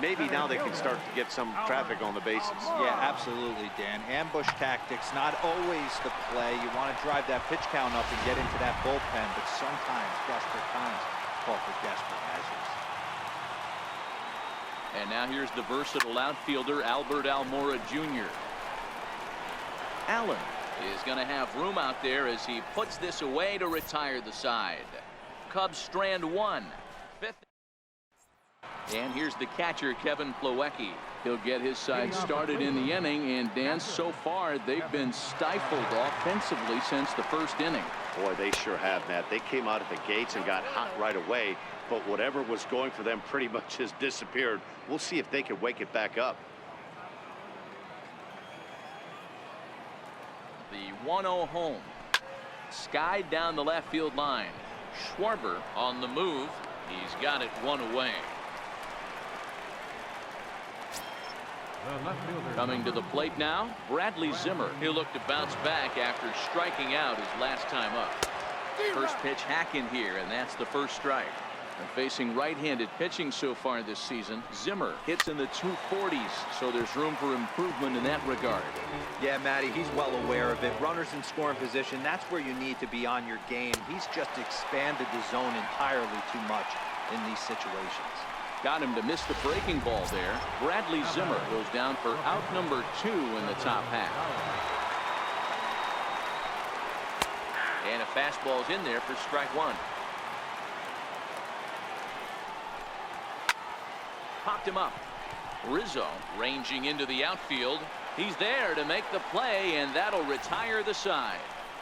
maybe now they can start to get some traffic on the bases. Yeah, absolutely, Dan. Ambush tactics, not always the play. You want to drive that pitch count up and get into that bullpen, but sometimes desperate times call for desperate measures. And now here's the versatile outfielder, Albert Almora Jr. Allen is going to have room out there as he puts this away to retire the side. Cubs strand one. Fifth. And here's the catcher, Kevin Plawecki. He'll get his side started in the inning, and Dan, so far they've been stifled offensively since the first inning. Boy, they sure have, Matt. They came out of the gates and got hot right away, but whatever was going for them pretty much has disappeared. We'll see if they can wake it back up. The 1-0 home. Skied down the left field line. Schwarber on the move. He's got it one away. Coming to the plate now, Bradley Zimmer. He'll look to bounce back after striking out his last time up. First pitch hack in here, and that's the first strike. And facing right-handed pitching so far this season, Zimmer hits in the 240s, so there's room for improvement in that regard. Yeah, Matty, he's well aware of it. Runners in scoring position, that's where you need to be on your game. He's just expanded the zone entirely too much in these situations. Got him to miss the breaking ball there. Bradley Zimmer goes down for out number 2 in the top half. And a fastball's in there for strike one. Popped him up. Rizzo ranging into the outfield. He's there to make the play, and that'll retire the side.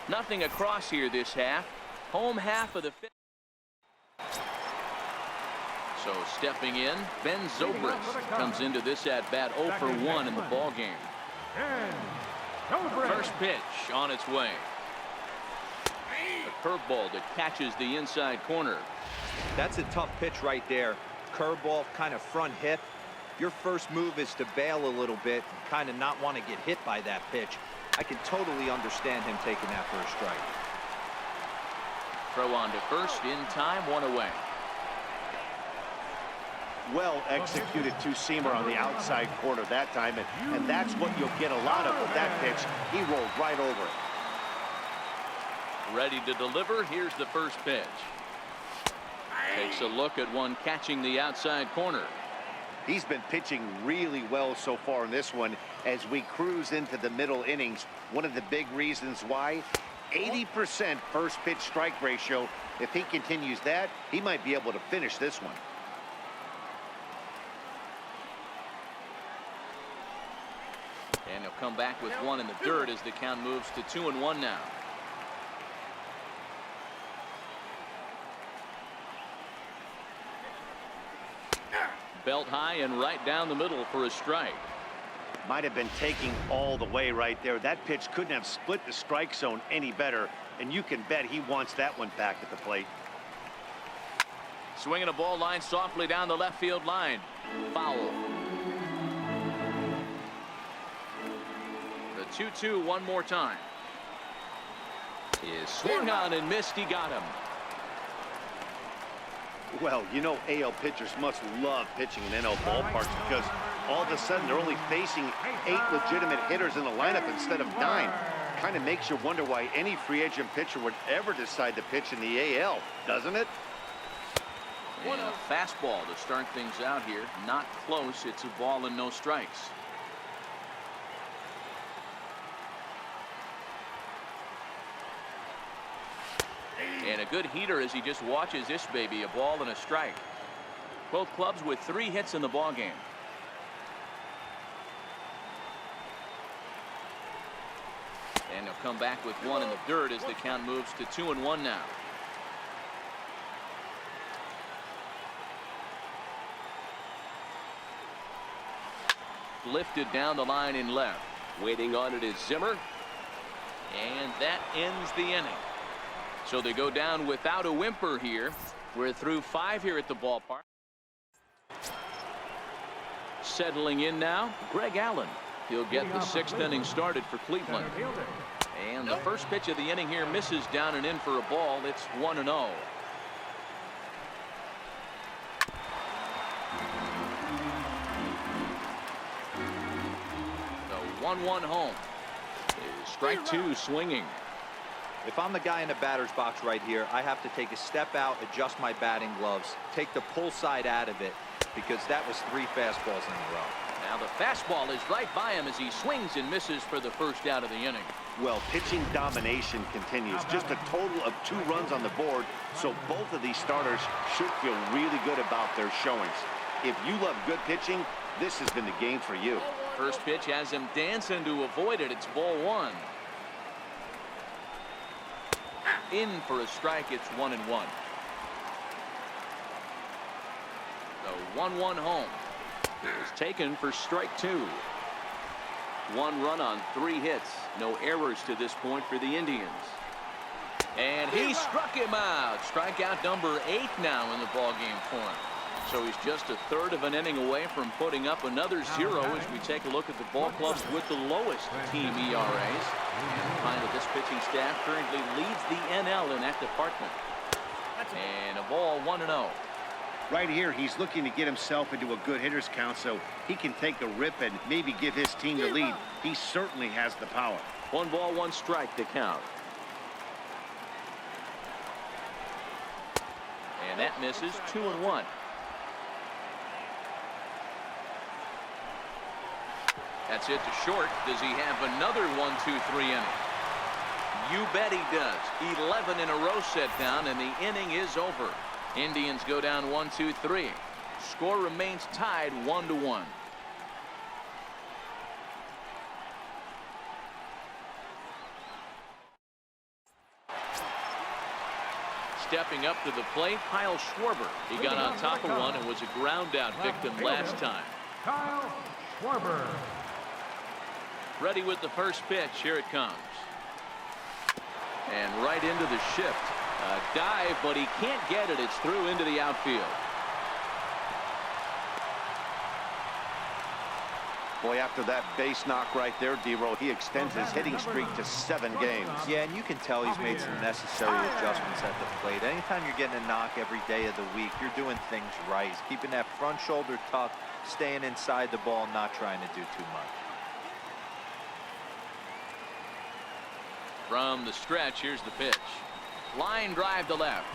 Nothing across here this half. Home half of the fifth. So stepping in, Ben Zobrist comes into this at-bat 0 for 1 in the ball game. First pitch on its way. A curveball that catches the inside corner. That's a tough pitch right there. Curveball, kind of front hip. Your first move is to bail a little bit and kind of not want to get hit by that pitch. I can totally understand him taking that for a strike. Throw on to first in time, one away. Well executed two-seamer on the outside corner that time, and that's what you'll get a lot of with that pitch. He rolled right over it. Ready to deliver. Here's the first pitch. Takes a look at one catching the outside corner. He's been pitching really well so far in this one as we cruise into the middle innings. One of the big reasons why, 80% first pitch strike ratio. If he continues that, he might be able to finish this one. And he'll come back with one in the dirt as the count moves to 2-1 now. Belt high and right down the middle for a strike. Might have been taking all the way right there. That pitch couldn't have split the strike zone any better, and you can bet he wants that one back at the plate. Swinging a ball line softly down the left field line. Foul. The 2-2 one more time. Is swung on and missed. He got him. Well, you know, AL pitchers must love pitching in NL ballparks because all of a sudden they're only facing 8 legitimate hitters in the lineup instead of 9. Kind of makes you wonder why any free agent pitcher would ever decide to pitch in the AL, doesn't it? And a fastball to start things out here. Not close. It's a ball and no strikes. And a good heater as he just watches this baby, a ball and a strike. Both clubs with 3 hits in the ball game. And he'll come back with one in the dirt as the count moves to 2-1 now. Lifted down the line in left. Waiting on it is Zimmer. And that ends the inning. So they go down without a whimper here. We're through 5 here at the ballpark. Settling in now, Greg Allen. He'll get the 6th inning started for Cleveland. And the first pitch of the inning here misses down and in for a ball. It's 1-0. 1-1 home. Strike two swinging. If I'm the guy in the batter's box right here, I have to take a step out, adjust my batting gloves, take the pull side out of it, because that was 3 fastballs in a row. Now the fastball is right by him as he swings and misses for the first out of the inning. Well, pitching domination continues. Just a total of 2 runs on the board, so both of these starters should feel really good about their showings. If you love good pitching, this has been the game for you. First pitch has him dancing to avoid it. It's ball 1. In for a strike. It's 1-1. The 1-1 home is taken for strike 2. 1 run on 3 hits. No errors to this point for the Indians. And he struck him out. Strikeout number 8 now in the ballgame for him. So he's just a third of an inning away from putting up another 0 as we take a look at the ball clubs with the lowest team ERAs. And find that this pitching staff currently leads the NL in that department. And a ball 1-0. Right here, he's looking to get himself into a good hitter's count so he can take a rip and maybe give his team the lead. He certainly has the power. 1 ball, 1 strike to count. And that misses. 2-1. That's it to short. Does he have another 1-2-3 inning? You bet he does. 11 in a row set down, and the inning is over. Indians go down 1-2-3. Score remains tied 1-1. Stepping up to the plate, Kyle Schwarber. He got on top of one and was a ground out victim last time. Kyle Schwarber. Ready with the first pitch. Here it comes. And right into the shift. A dive, but he can't get it. It's through into the outfield. Boy, after that base knock right there, D-Roll, he extends his hitting streak to 7 games. Yeah, and you can tell he's made some necessary adjustments at the plate. Anytime you're getting a knock every day of the week, you're doing things right. He's keeping that front shoulder tucked, staying inside the ball, not trying to do too much. From the stretch, here's the pitch. Line drive to left.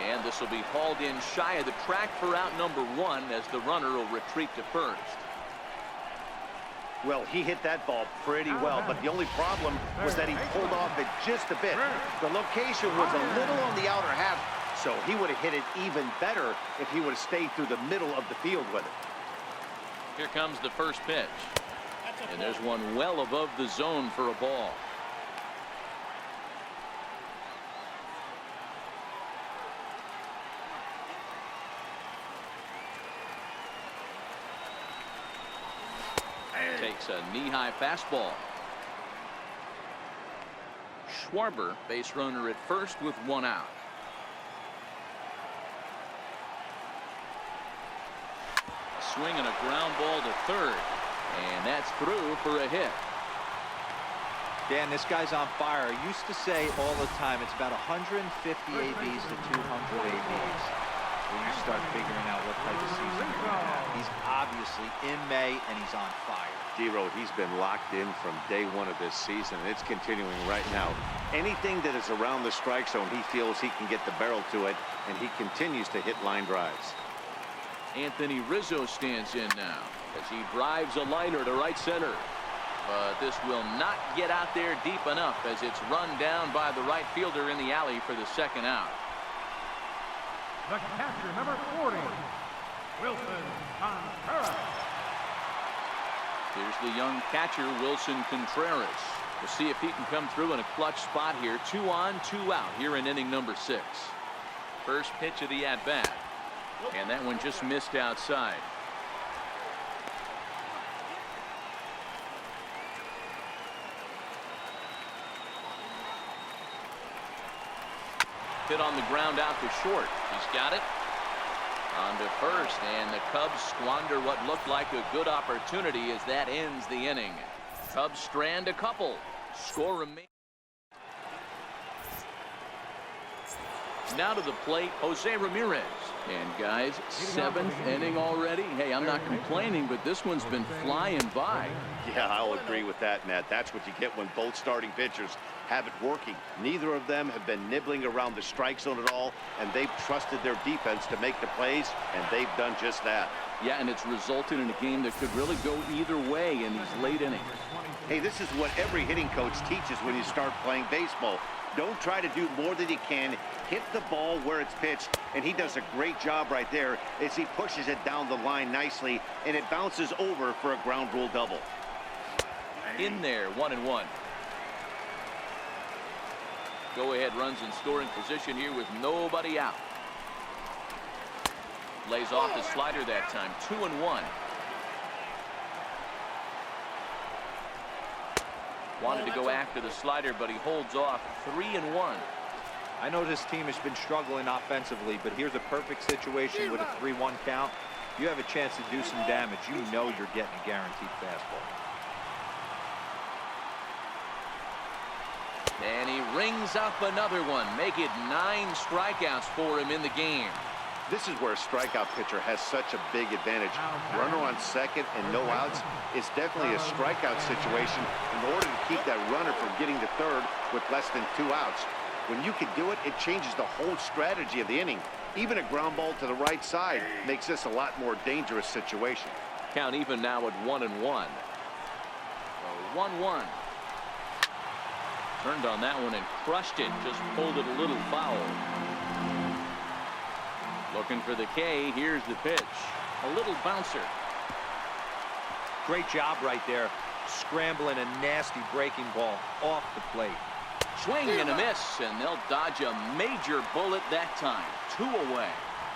And this will be hauled in shy of the track for out number 1 as the runner will retreat to first. Well, he hit that ball pretty well, but the only problem was that he pulled off it just a bit. The location was a little on the outer half, so he would have hit it even better if he would have stayed through the middle of the field with it. Here comes the first pitch. And there's one well above the zone for a ball. Takes a knee-high fastball. Schwarber, base runner at first with 1 out. A swing and a ground ball to third. And that's through for a hit. Dan, this guy's on fire. I used to say all the time, it's about 150 ABs to 200 ABs when you start figuring out what type of season you're going to have. He's obviously in May, and he's on fire. D-Roll, he's been locked in from day 1 of this season. It's continuing right now. Anything that is around the strike zone, he feels he can get the barrel to it, and he continues to hit line drives. Anthony Rizzo stands in now as he drives a liner to right center. But this will not get out there deep enough as it's run down by the right fielder in the alley for the second out. The catcher, number 40, Wilson Contreras. Here's the young catcher, Wilson Contreras. We'll see if he can come through in a clutch spot here. 2 on, 2 out here in inning number 6. First pitch of the at-bat. And that one just missed outside. Hit on the ground out to short. He's got it. On to first, and the Cubs squander what looked like a good opportunity as that ends the inning. Cubs strand a couple. Score remains. Now to the plate, Jose Ramirez. And guys, 7th inning already. Hey, I'm not complaining, but this one's been flying by. Yeah, I'll agree with that, Matt. That's what you get when both starting pitchers have it working. Neither of them have been nibbling around the strike zone at all, and they've trusted their defense to make the plays, and they've done just that. Yeah, and it's resulted in a game that could really go either way in these late innings. Hey, this is what every hitting coach teaches when you start playing baseball. Don't try to do more than you can. Hit the ball where it's pitched, and he does a great job right there as he pushes it down the line nicely, and it bounces over for a ground rule double. In there, 1-1. Go-ahead runs in scoring position here with nobody out. Lays off the slider that time, 2-1. Wanted to go after the slider, but he holds off, 3-1. I know this team has been struggling offensively, but here's a perfect situation with a 3-1 count. You have a chance to do some damage. You know you're getting a guaranteed fastball. And he rings up another one, make it 9 strikeouts for him in the game. This is where a strikeout pitcher has such a big advantage. Runner on second and no outs is definitely a strikeout situation in order to keep that runner from getting to third with less than 2 outs. When you can do it, it changes the whole strategy of the inning. Even a ground ball to the right side makes this a lot more dangerous situation. Count even now at 1-1. 1-1. Turned on that one and crushed it. Just pulled it a little foul. Looking for the K. Here's the pitch. A little bouncer. Great job right there. Scrambling a nasty breaking ball off the plate. Swing and a miss, and they'll dodge a major bullet that time. 2 away.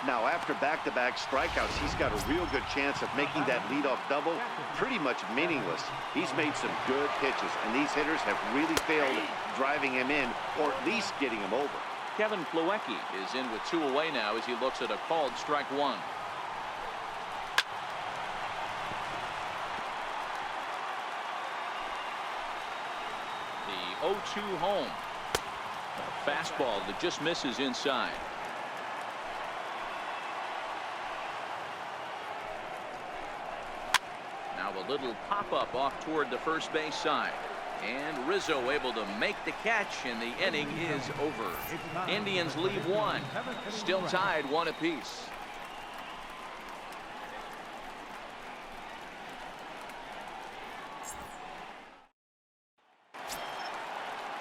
Now, after back-to-back strikeouts, he's got a real good chance of making that leadoff double pretty much meaningless. He's made some good pitches, and these hitters have really failed driving him in or at least getting him over. Kevin Plawecki is in with 2 away now as he looks at a called strike 1. The 0-2 home. A fastball that just misses inside. Now a little pop-up off toward the first base side. And Rizzo able to make the catch, and the inning is over. Indians lead 1. Still tied 1 apiece.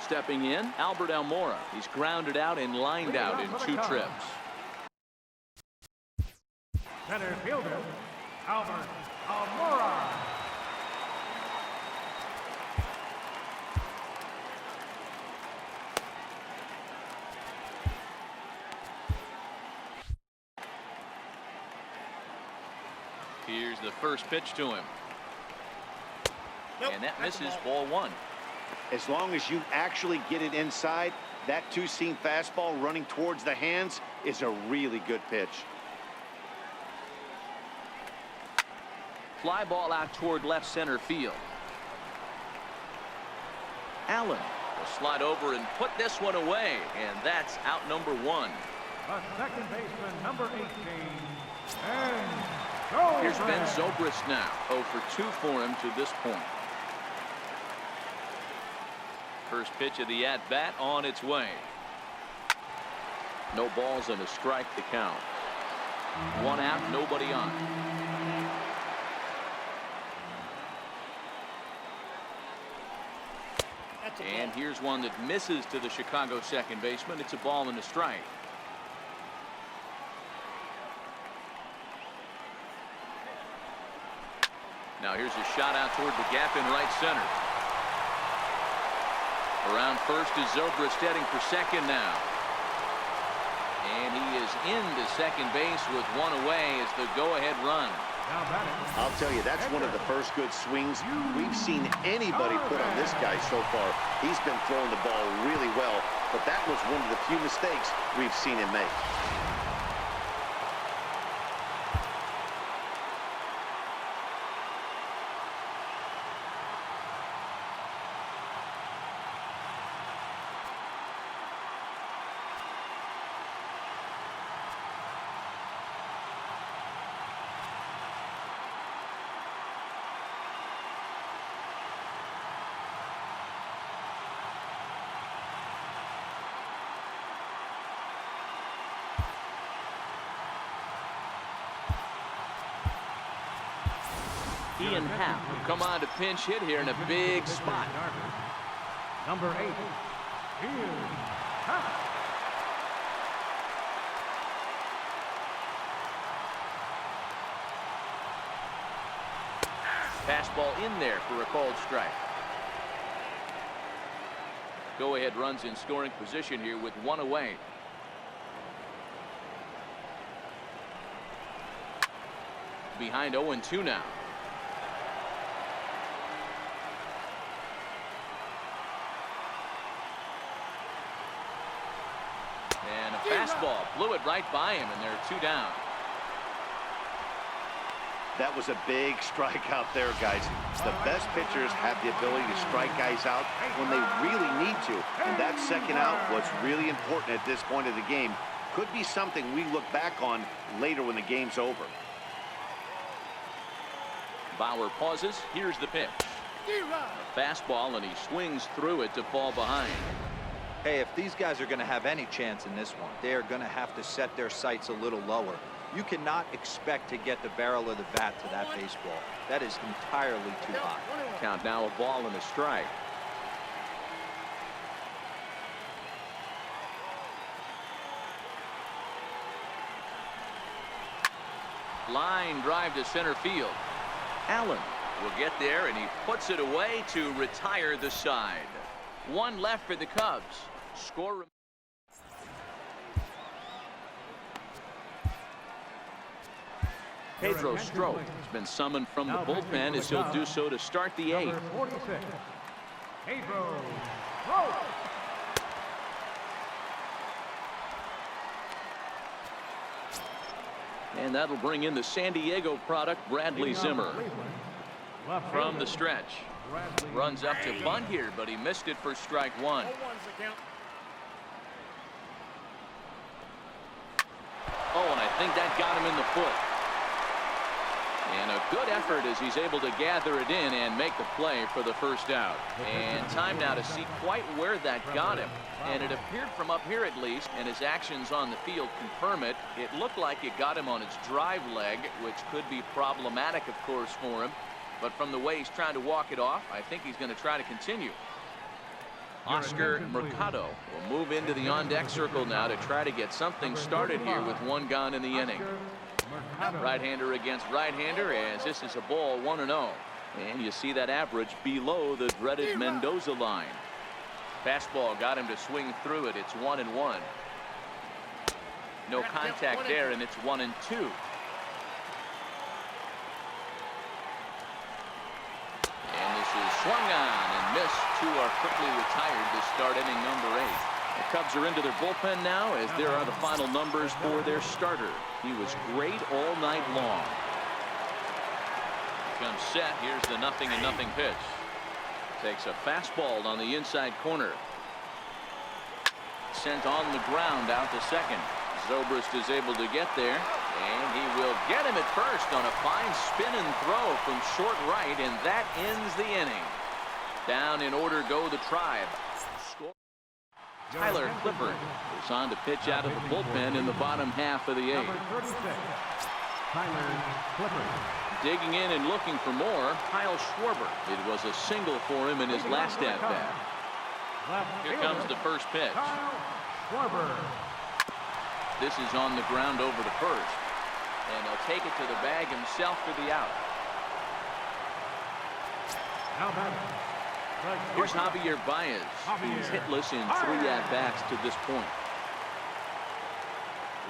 Stepping in, Albert Almora. He's grounded out and lined out in 2 trips. Center fielder, Albert Almora. Here's the first pitch to him. And that misses, ball 1. As long as you actually get it inside, that 2-seam fastball running towards the hands is a really good pitch. Fly ball out toward left center field. Allen will slide over and put this one away, and that's out number 1. The second baseman, number 18, and go. Here's Ben Zobrist now. 0 for 2 for him to this point. First pitch of the at-bat on its way. No balls and a strike to count. 1 out, nobody on. And here's one that misses to the Chicago second baseman. It's a ball and a strike. Now here's a shot out toward the gap in right center. Around first is Zobrist heading for second now. And he is into second base with 1 away as the go-ahead run. I'll tell you, that's one of the first good swings we've seen anybody put on this guy so far. He's been throwing the ball really well, but that was one of the few mistakes we've seen him make. Ian Happ will come on to pinch hit here in a big spot. Number 8, Ian Happ. Fastball in there for a called strike. Go-ahead runs in scoring position here with one away. Behind 0-2 now. And a fastball blew it right by him, and there are 2 down. That was a big strikeout there, guys. The best pitchers have the ability to strike guys out when they really need to. And that second out was really important at this point of the game. Could be something we look back on later when the game's over. Bauer pauses. Here's the pitch. A fastball, and he swings through it to fall behind. Hey, if these guys are going to have any chance in this one, they are going to have to set their sights a little lower. You cannot expect to get the barrel of the bat to that baseball. That is entirely too high. Count now, a ball and a strike. Line drive to center field. Allen will get there, and he puts it away to retire the side. 1 left for the Cubs. Score. Pedro Strop has been summoned from the bullpen as he'll do so to start the 8th. Number 46, Pedro Strop. And that'll bring in the San Diego product, Bradley Zimmer. From the stretch. Runs up to bunt here, but he missed it for strike 1. Oh, and I think that got him in the foot. And a good effort as he's able to gather it in and make the play for the first out. And time now to see quite where that got him. And it appeared from up here at least, and his actions on the field confirm it. It looked like it got him on his drive leg, which could be problematic, of course, for him. But from the way he's trying to walk it off, I think he's going to try to continue. Oscar Mercado will move into the on-deck circle now to try to get something started here with 1 gone in the inning. Right-hander against right-hander, as this is a ball 1-0. And you see that average below the dreaded Mendoza line. Fastball got him to swing through it. It's 1-1. No contact there, and it's 1-2. And this is swung on and missed. 2 are quickly retired to start inning number 8. The Cubs are into their bullpen now, as there are the final numbers for their starter. He was great all night long. Comes set. Here's the 0-0 pitch. Takes a fastball on the inside corner. Sent on the ground out to second. Zobrist is able to get there, and he will get him at first on a fine spin and throw from short right, and that ends the inning. Down in order go the Tribe. Tyler Clippard is on to pitch out of the bullpen in the bottom half of the 8th. Number 36, Tyler Clippard. Digging in and looking for more, Kyle Schwarber. It was a single for him in his last at-bat. Here comes the first pitch. Kyle Schwarber. This is on the ground over to first. And he'll take it to the bag himself for the out. Now batting. Here's Javier Baez. He's hitless in 3 at-bats to this point.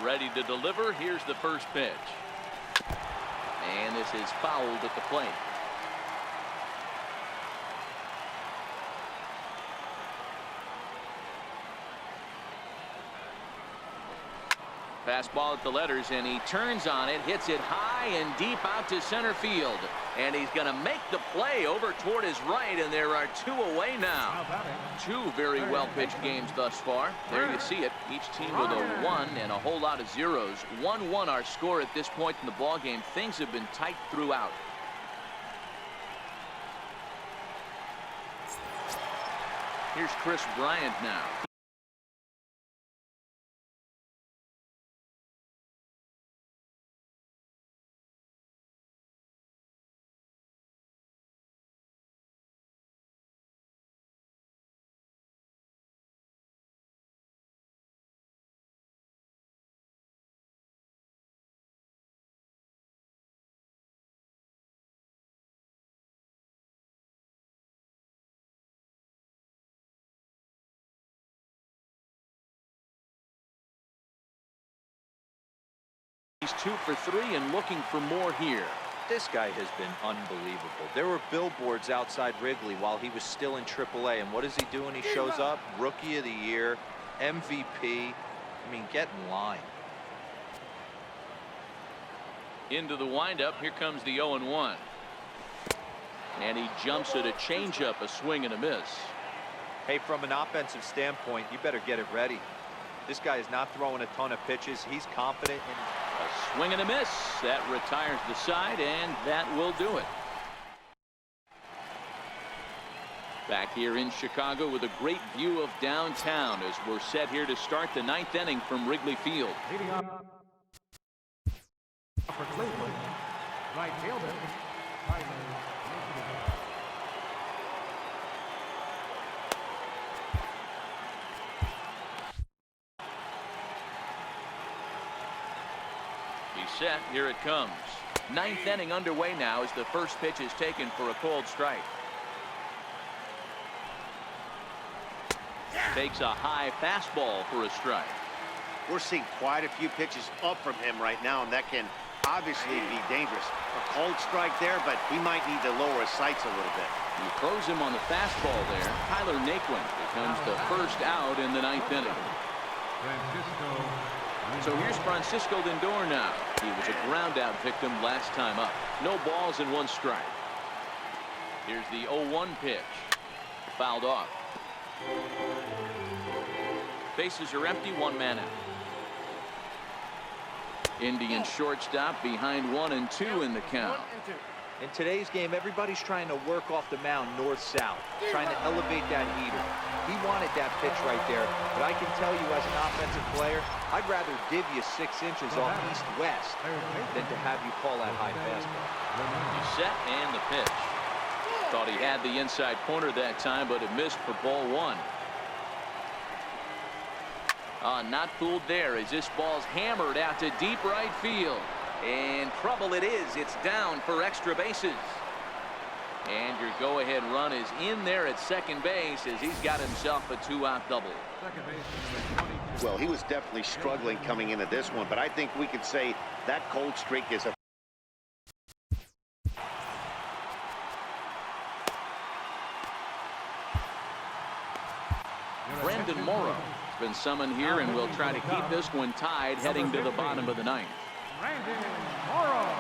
Ready to deliver. Here's the first pitch. And this is fouled at the plate. Fastball at the letters, and he turns on it, hits it high and deep out to center field. And he's going to make the play over toward his right, and there are 2 away now. 2 very well-pitched games thus far. There you see it. Each team with a 1 and a whole lot of zeros. 1-1 our score at this point in the ballgame. Things have been tight throughout. Here's Chris Bryant now. He's 2 for 3 and looking for more here. This guy has been unbelievable. There were billboards outside Wrigley while he was still in AAA, and what does he do when he shows up? Rookie of the Year, MVP. I mean, get in line. Into the windup. Here comes the 0-1. And he jumps at a changeup, a swing and a miss. Hey, from an offensive standpoint, you better get it ready. This guy is not throwing a ton of pitches. He's confident in a swing and a miss. That retires the side, and that will do it. Back here in Chicago with a great view of downtown as we're set here to start the 9th inning from Wrigley Field. Leading up for Cleveland, right fielder, Tyler. He's set. Here it comes. 9th inning underway now as the first pitch is taken for a cold strike. Takes a high fastball for a strike. We're seeing quite a few pitches up from him right now, and that can obviously be dangerous. A cold strike there, but he might need to lower his sights a little bit. He throws him on the fastball there. Tyler Naquin becomes the first out in the 9th inning. So here's Francisco Lindor now. He was a ground out victim last time up. No balls and 1 strike. Here's the 0-1 pitch. Fouled off. Bases are empty, 1 man out. Indian shortstop behind 1 and 2 in the count. In today's game, everybody's trying to work off the mound north-south, trying to elevate that heater. He wanted that pitch right there, but I can tell you as an offensive player, I'd rather div you 6 inches off east-west than to have you call that high fastball. He's set and the pitch. Thought he had the inside corner that time, but it missed for ball 1. Not fooled there as this ball's hammered out to deep right field. And trouble it is. It's down for extra bases. And your go-ahead run is in there at second base as he's got himself a 2-out double. Well, he was definitely struggling coming into this one, but I think we could say that cold streak is a Brendan Morrow has been summoned here, and we'll try to keep this one tied heading to the bottom of the 9th. Brandon Morrow.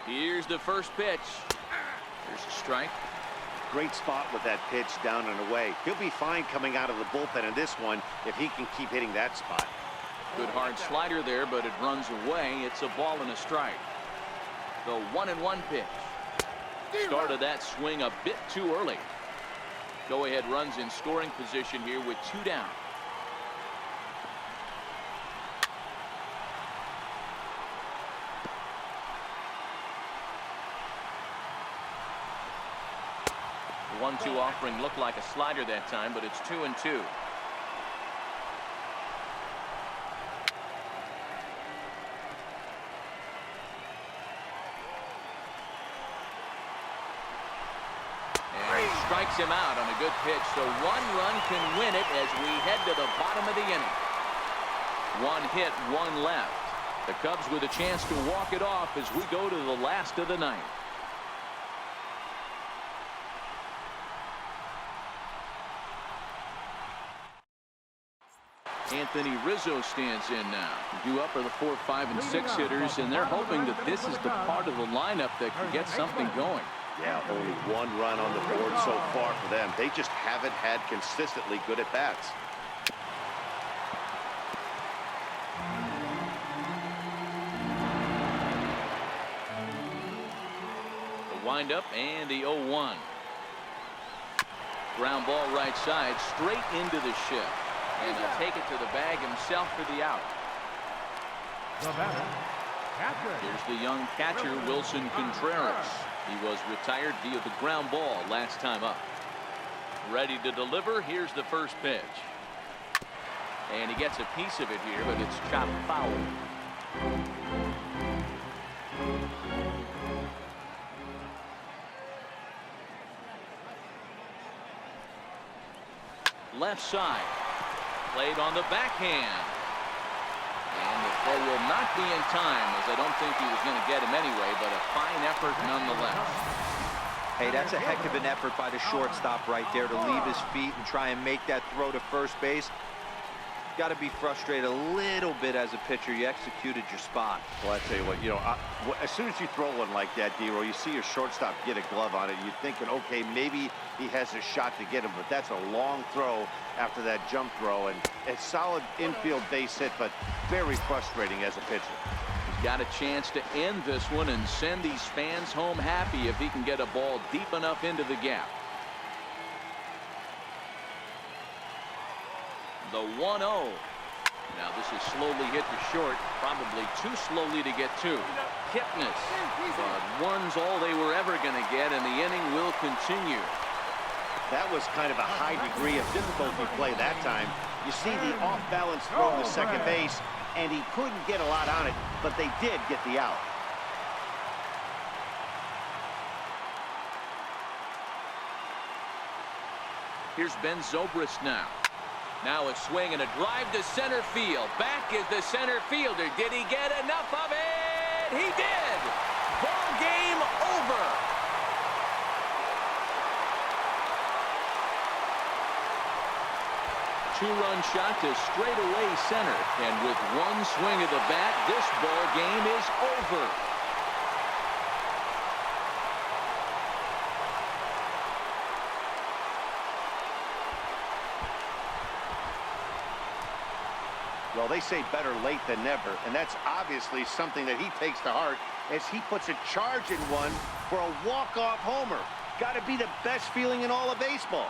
Here's the first pitch. There's a strike. great spot with that pitch down and away. He'll be fine coming out of the bullpen in this one if he can keep hitting that spot. Good hard slider there, but it runs away. It's a ball and a strike. The 1-1 pitch. Started that swing a bit too early. Go-ahead runs in scoring position here with 2 down. The 1-2 offering looked like a slider that time, but it's 2-2. Strikes him out on a good pitch, so 1 run can win it as we head to the bottom of the inning. 1 hit, 1 left. The Cubs with a chance to walk it off as we go to the last of the 9th. Anthony Rizzo stands in now. Due up are the 4, 5, and 6 hitters, and they're hoping that this is the part of the lineup that can get something going. Yeah, only 1 run on the board so far for them. They just haven't had consistently good at-bats. The windup and the 0-1. Ground ball right side, straight into the shift. And he'll take it to the bag himself for the out. The batter, catcher. Here's the young catcher, Wilson Contreras. He was retired via the ground ball last time up. Ready to deliver. Here's the first pitch. And he gets a piece of it here, but it's chopped foul. left side. Played on the backhand. And the throw will not be in time, as I don't think he was going to get him anyway, but a fine effort nonetheless. Hey, that's a heck of an effort by the shortstop right there to leave his feet and try and make that throw to first base. Got to be frustrated a little bit as a pitcher. You executed your spot. Well, I tell you what, as soon as you throw one like that, D-Roll, you see your shortstop get a glove on it. You're thinking, okay, maybe he has a shot to get him, but that's a long throw after that jump throw, and a solid infield base hit, but very frustrating as a pitcher. He's got a chance to end this one and send these fans home happy if he can get a ball deep enough into the gap. The 1-0. Now this is slowly hit to short, probably too slowly to get to. Kipnis, but one's all they were ever going to get, and the inning will continue. That was kind of a high degree of difficulty play that time. You see the off-balance throw to second base, and he couldn't get a lot on it, but they did get the out. Here's Ben Zobrist now. Now a swing and a drive to center field. Back is the center fielder. Did he get enough of it? He did! Ball game over. Two-run shot to straightaway center. And with one swing of the bat, this ball game is over. Well, they say better late than never, and that's obviously something that he takes to heart as he puts a charge in one for a walk-off homer. Got to be the best feeling in all of baseball.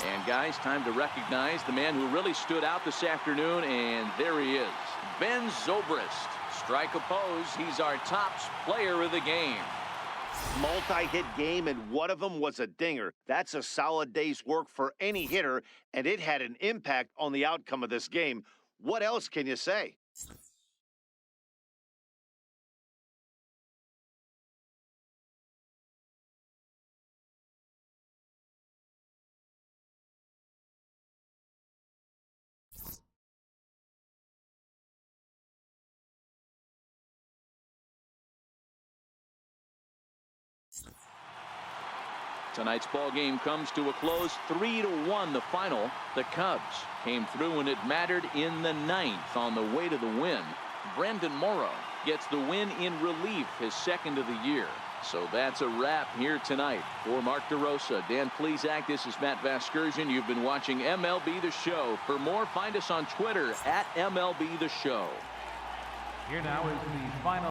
And guys, time to recognize the man who really stood out this afternoon, and there he is, Ben Zobrist. Strike oppose, he's our top player of the game. Multi-hit game, and one of them was a dinger. That's a solid day's work for any hitter, and it had an impact on the outcome of this game. What else can you say? Tonight's ball game comes to a close, 3-1 the final. The Cubs came through when it mattered in the ninth on the way to the win. Brendan Morrow gets the win in relief, his second of the year. So that's a wrap here tonight. For Mark DeRosa, Dan Plesac, this is Matt Vasgersian. You've been watching MLB The Show. For more, find us on Twitter at MLB The Show. Here now is the final.